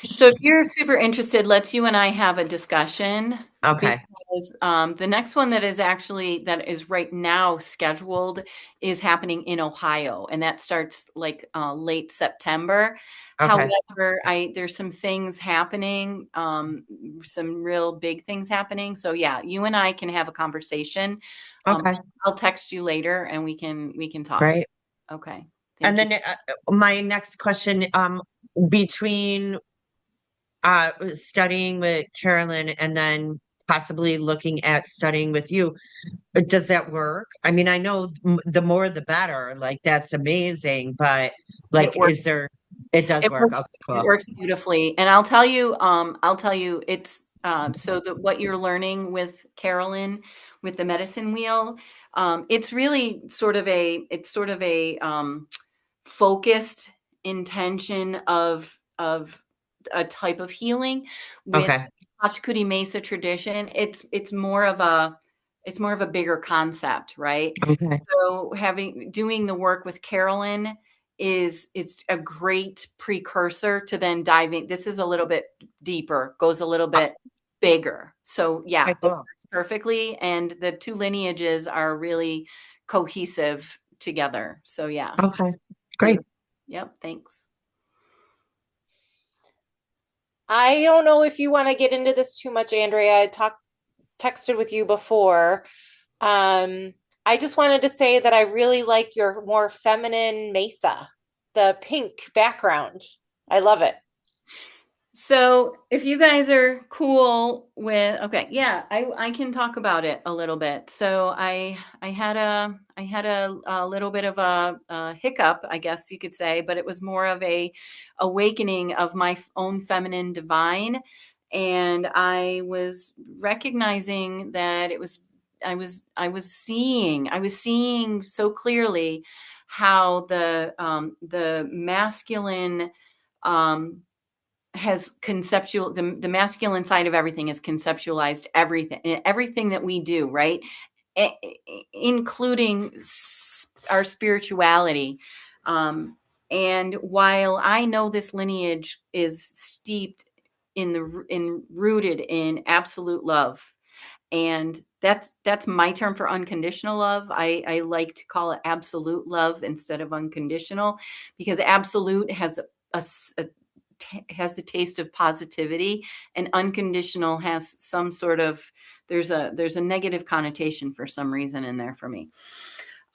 So if you're super interested, let's you and I have a discussion. Okay. Because the next one that is right now scheduled is happening in Ohio, and that starts like late September. Okay. However, there's some things happening, some real big things happening. So yeah, you and I can have a conversation. Okay. I'll text you later, and we can talk. Great. Okay. And Thank then my next question, between studying with Carolyn and then possibly looking at studying with you, does that work? I mean, I know the more the better, like that's amazing, but like, you. it does It work. works, Okay, it cool. works beautifully. And I'll tell you it's so that what you're learning with Carolyn with the medicine wheel, it's really sort of a focused intention of a type of healing with Okay. Pachakuti Mesa tradition. It's more of a bigger concept, right? Okay. So doing the work with Carolyn is a great precursor to then diving. This is a little bit deeper, goes a little bit bigger. So yeah, Okay, it cool. works perfectly. And the two lineages are really cohesive together. So yeah. Okay. Great. Beautiful. Yep. Thanks. I don't know if you want to get into this too much, Andrea. Texted with you before. Um, I just wanted to say that I really like your more feminine mesa, the pink background. I love it. So if you guys are cool with, okay, yeah, I can talk about it a little bit. So I had a little bit of a hiccup, I guess you could say, but it was more of a awakening of my own feminine divine, and I was recognizing that I was seeing so clearly how the masculine um, has the masculine side of everything has conceptualized everything that we do, right? Including our spirituality. And while I know this lineage is steeped in rooted in absolute love, and that's my term for unconditional love. I like to call it absolute love instead of unconditional, because absolute has the taste of positivity, and unconditional has some sort of, there's a negative connotation for some reason in there for me.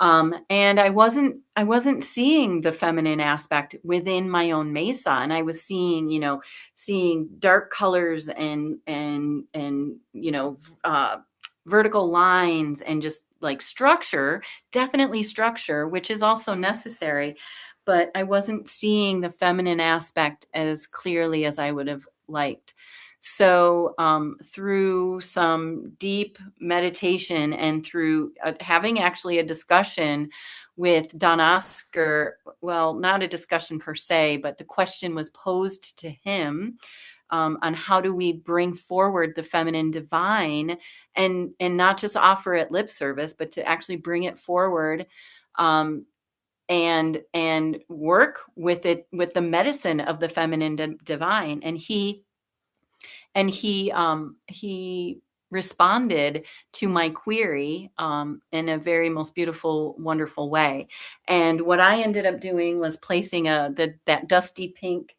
And I wasn't seeing the feminine aspect within my own mesa, and I was seeing dark colors and vertical lines and just like structure, definitely structure, which is also necessary, but I wasn't seeing the feminine aspect as clearly as I would have liked. So, through some deep meditation and through having actually a discussion with Don Oscar, well, not a discussion per se, but the question was posed to him, on how do we bring forward the feminine divine, and not just offer it lip service, but to actually bring it forward, um, and work with it, with the medicine of the feminine divine. And he responded to my query, in a very most beautiful, wonderful way. And what I ended up doing was placing that dusty pink,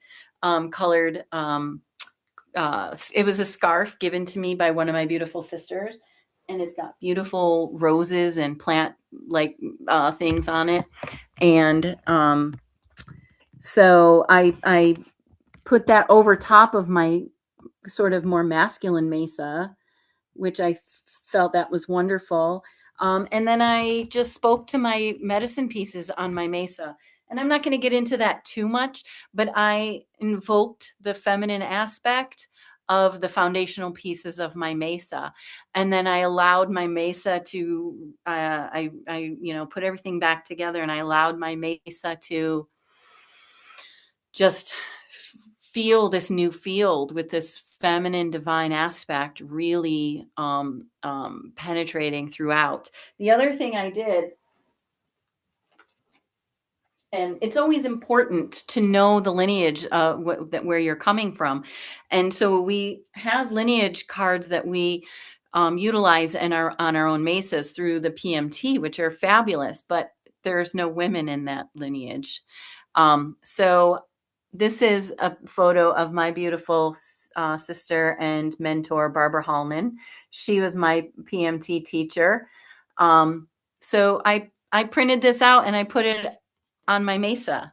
colored, it was a scarf given to me by one of my beautiful sisters, and it's got beautiful roses and plant like things on it. And so I put that over top of my sort of more masculine mesa, which I felt that was wonderful. And then I just spoke to my medicine pieces on my mesa. And I'm not going to get into that too much, but I invoked the feminine aspect of the foundational pieces of my mesa. And then I allowed my mesa to, I put everything back together, and I allowed my mesa to just feel this new field with this feminine divine aspect really penetrating throughout. The other thing I did, and it's always important to know the lineage, where you're coming from. And so we have lineage cards that we utilize on our own mesas through the PMT, which are fabulous, but there's no women in that lineage. So this is a photo of my beautiful sister and mentor, Barbara Hallman. She was my PMT teacher. So I printed this out and I put it on my mesa.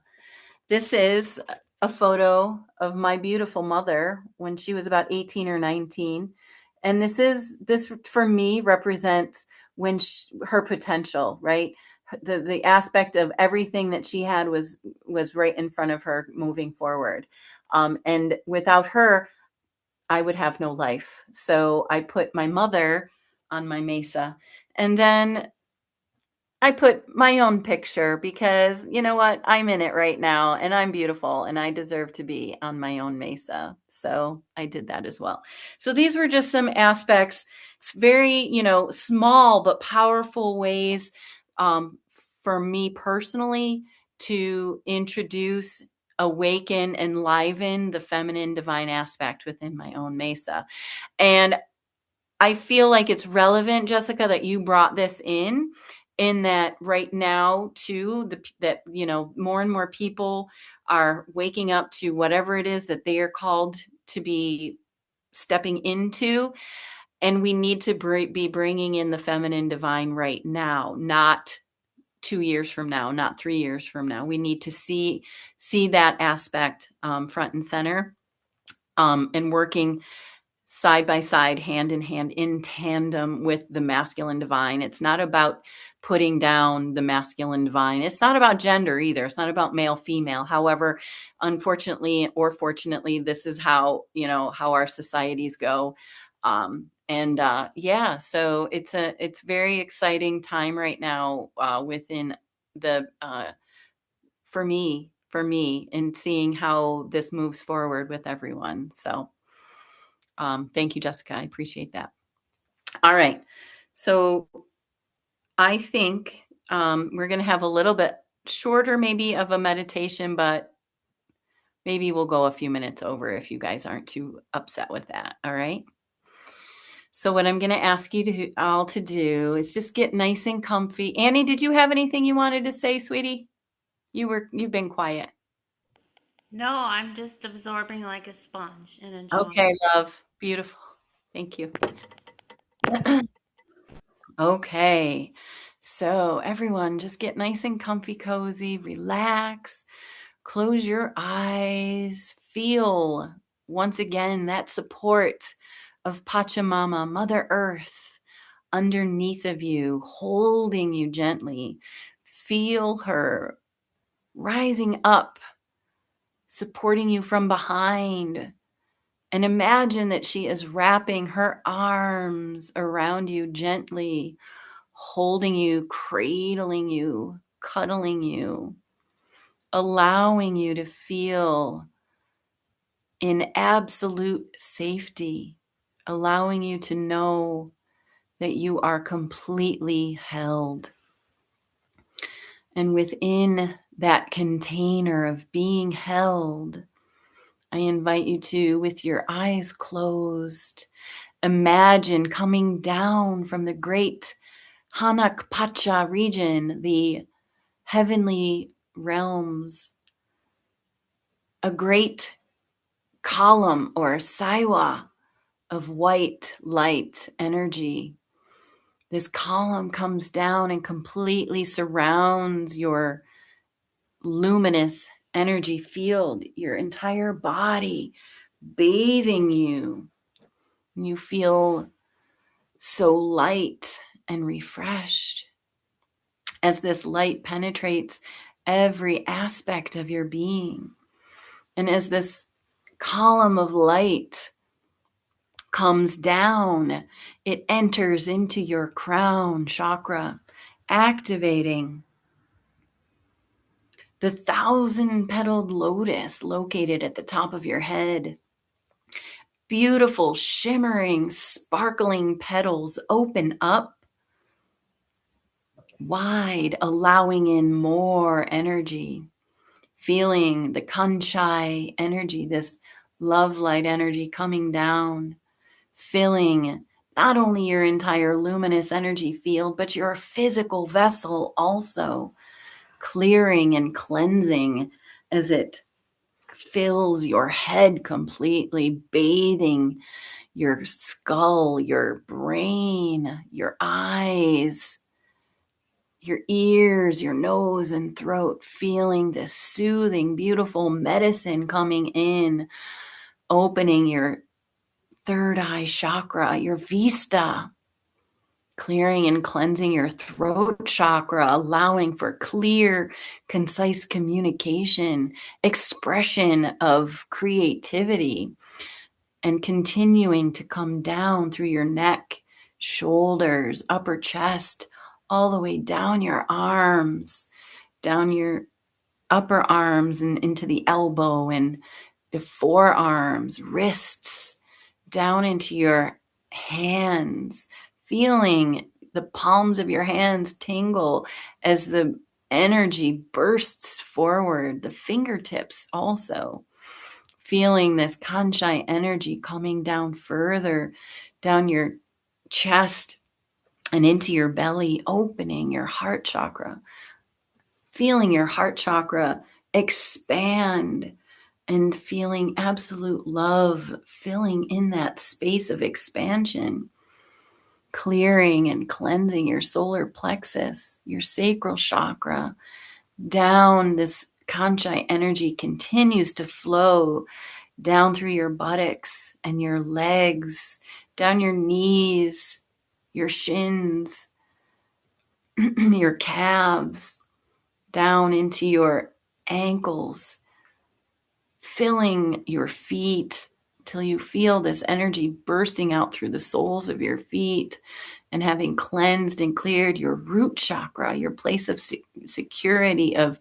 This is a photo of my beautiful mother when she was about 18 or 19. And this for me represents her potential, right? The aspect of everything that she had was right in front of her moving forward. And without her, I would have no life. So I put my mother on my mesa. And then I put my own picture because you know what? I'm in it right now and I'm beautiful and I deserve to be on my own mesa. So I did that as well. So these were just some aspects, very, small but powerful ways, um, for me personally to introduce, awaken, enliven the feminine divine aspect within my own mesa. And I feel like it's relevant, Jessica, that you brought this in that right now too, that more and more people are waking up to whatever it is that they are called to be stepping into, and we need to be bringing in the feminine divine right now, not 2 years from now, not 3 years from now. We need to see that aspect, front and center, and working side by side, hand in hand, in tandem with the masculine divine. It's not about putting down the masculine divine. It's not about gender either. It's not about male, female. However, unfortunately or fortunately, this is how our societies go. Yeah, so it's very exciting time right now, within the for me, and seeing how this moves forward with everyone. So thank you, Jessica. I appreciate that. All right. So I think we're going to have a little bit shorter, maybe, of a meditation, but maybe we'll go a few minutes over if you guys aren't too upset with that. All right. So what I'm going to ask you all to do is just get nice and comfy. Annie, did you have anything you wanted to say, sweetie? You've been quiet. No, I'm just absorbing like a sponge and Okay, enjoying. love. Beautiful. Thank you. Okay. So everyone, just get nice and comfy, cozy, relax, close your eyes, feel once again that support of Pachamama, Mother Earth, underneath of you, holding you gently. Feel her rising up, supporting you from behind. And imagine that she is wrapping her arms around you gently, holding you, cradling you, cuddling you, allowing you to feel in absolute safety, allowing you to know that you are completely held. And within that container of being held, I invite you to, with your eyes closed, imagine coming down from the great Hanak Pacha region, the heavenly realms, a great column or saiwa of white light energy. This column comes down and completely surrounds your luminous energy field, your entire body, bathing you. You feel so light and refreshed as this light penetrates every aspect of your being. And as this column of light comes down, it enters into your crown chakra, activating the 1,000-petaled lotus located at the top of your head. Beautiful, shimmering, sparkling petals open up wide, allowing in more energy. Feeling the kanchai energy, this love light energy coming down, filling not only your entire luminous energy field, but your physical vessel also, clearing and cleansing as it fills your head completely, bathing your skull, your brain, your eyes, your ears, your nose and throat, feeling this soothing, beautiful medicine coming in, opening your third eye chakra, your vista, clearing and cleansing your throat chakra, allowing for clear, concise communication, expression of creativity, and continuing to come down through your neck, shoulders, upper chest, all the way down your arms, down your upper arms and into the elbow and the forearms, wrists, down into your hands, feeling the palms of your hands tingle as the energy bursts forward, the fingertips also. Feeling this kanchai energy coming down further, down your chest and into your belly, opening your heart chakra. Feeling your heart chakra expand and feeling absolute love filling in that space of expansion. Clearing and cleansing your solar plexus, your sacral chakra. Down, this kanchai energy continues to flow down through your buttocks and your legs, down your knees, your shins, your calves, down into your ankles, filling your feet till you feel this energy bursting out through the soles of your feet, and having cleansed and cleared your root chakra, your place of security, of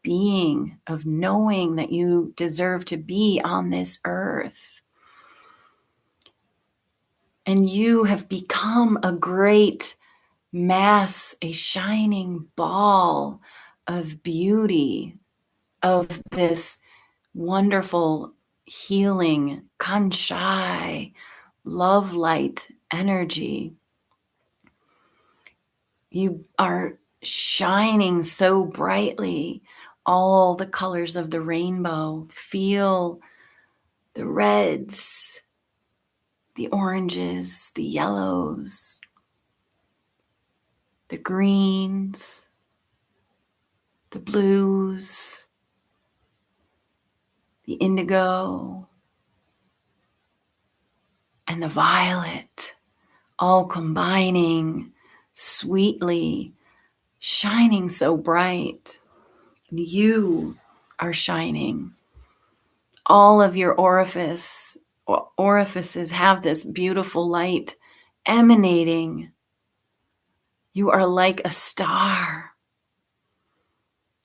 being, of knowing that you deserve to be on this earth. And you have become a great mass, a shining ball of beauty, of this wonderful healing kanchai love light energy. You are shining so brightly, all the colors of the rainbow. Feel the reds, the oranges, the yellows, the greens, the blues, the indigo, and the violet, all combining sweetly, shining so bright. You are shining. All of your orifices have this beautiful light emanating. You are like a star,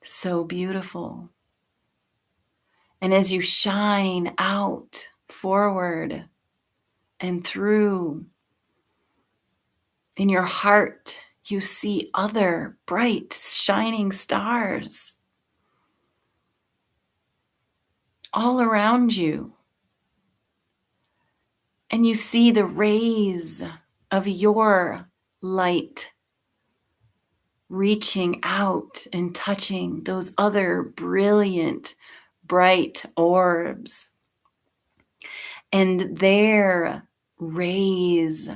so beautiful. And as you shine out, forward, and through, in your heart, you see other bright, shining stars all around you. And you see the rays of your light reaching out and touching those other brilliant, bright orbs. And their rays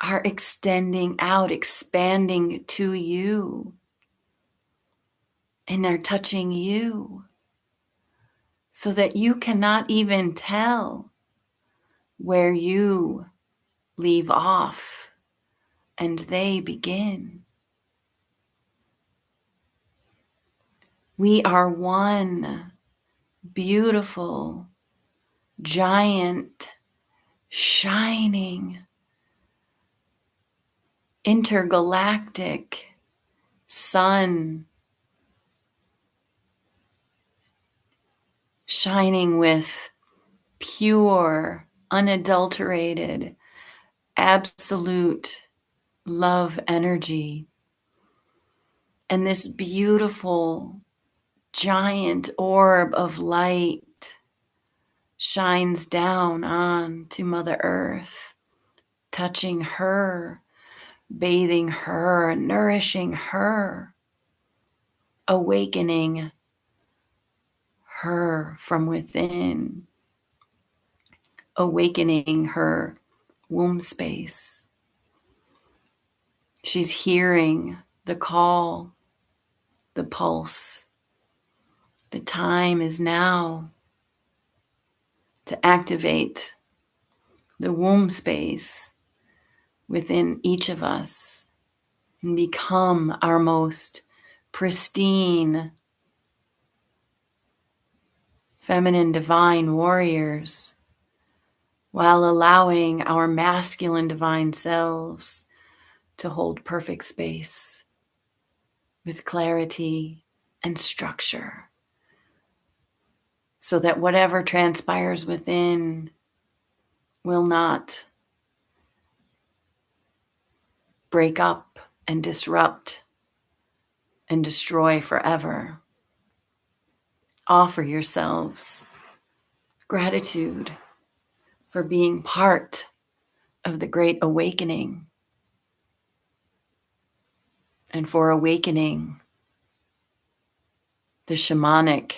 are extending out, expanding to you, and are touching you so that you cannot even tell where you leave off and they begin. We are one beautiful, giant, shining, intergalactic sun, shining with pure, unadulterated, absolute love energy. And this beautiful, giant orb of light shines down on to Mother Earth, touching her, bathing her, nourishing her, awakening her from within, awakening her womb space. She's hearing the call, the pulse. The time is now to activate the womb space within each of us and become our most pristine, feminine, divine warriors, while allowing our masculine, divine selves to hold perfect space with clarity and structure, so that whatever transpires within will not break up and disrupt and destroy forever. Offer yourselves gratitude for being part of the great awakening and for awakening the shamanic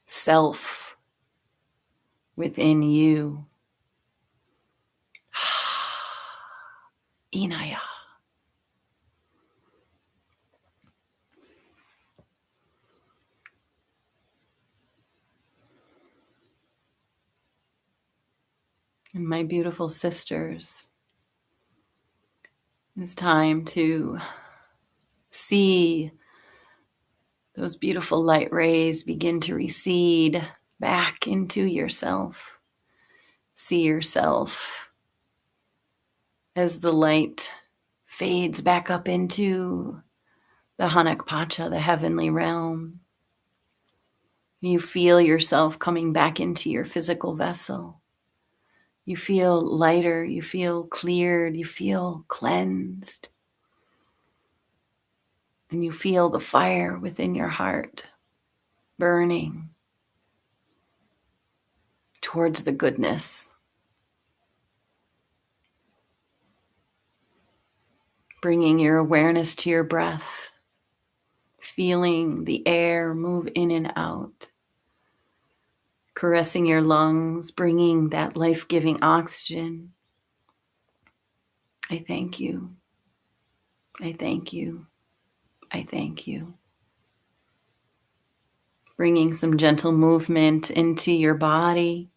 self within you. Inaya. And my beautiful sisters, it's time to see those beautiful light rays begin to recede back into yourself. See yourself as the light fades back up into the Hanak Pacha, the heavenly realm. You feel yourself coming back into your physical vessel. You feel lighter, you feel cleared, you feel cleansed. And you feel the fire within your heart burning towards the goodness. Bringing your awareness to your breath, feeling the air move in and out, caressing your lungs, bringing that life-giving oxygen, I thank you. I thank you. I thank you. Bringing some gentle movement into your body,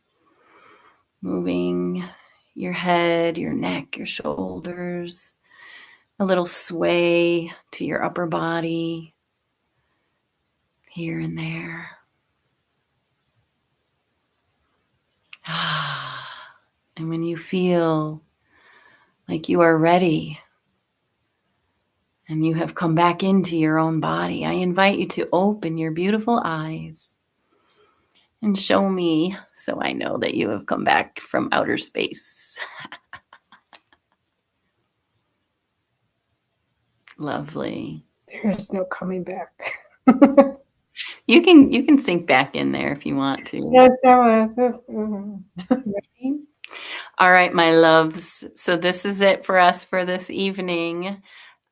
moving your head, your neck, your shoulders, a little sway to your upper body, here and there. And when you feel like you are ready and you have come back into your own body, I invite you to open your beautiful eyes and show me so I know that you have come back from outer space. Lovely. There's no coming back. You can sink back in there if you want to. Yes, that was. All right, my loves. So this is it for us for this evening.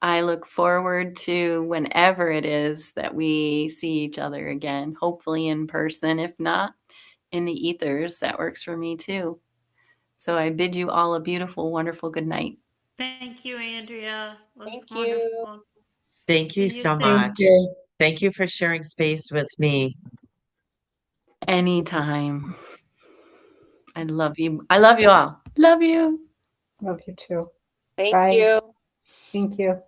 I look forward to whenever it is that we see each other again, hopefully in person. If not, in the ethers, that works for me too. So I bid you all a beautiful, wonderful good night. Thank you, Andrea. It was Thank you. wonderful. Thank you See you so soon. Thank much. you. Thank you for sharing space with me. Anytime. I love you. I love you all. Love you. Love you too. Thank Bye. you. Thank you.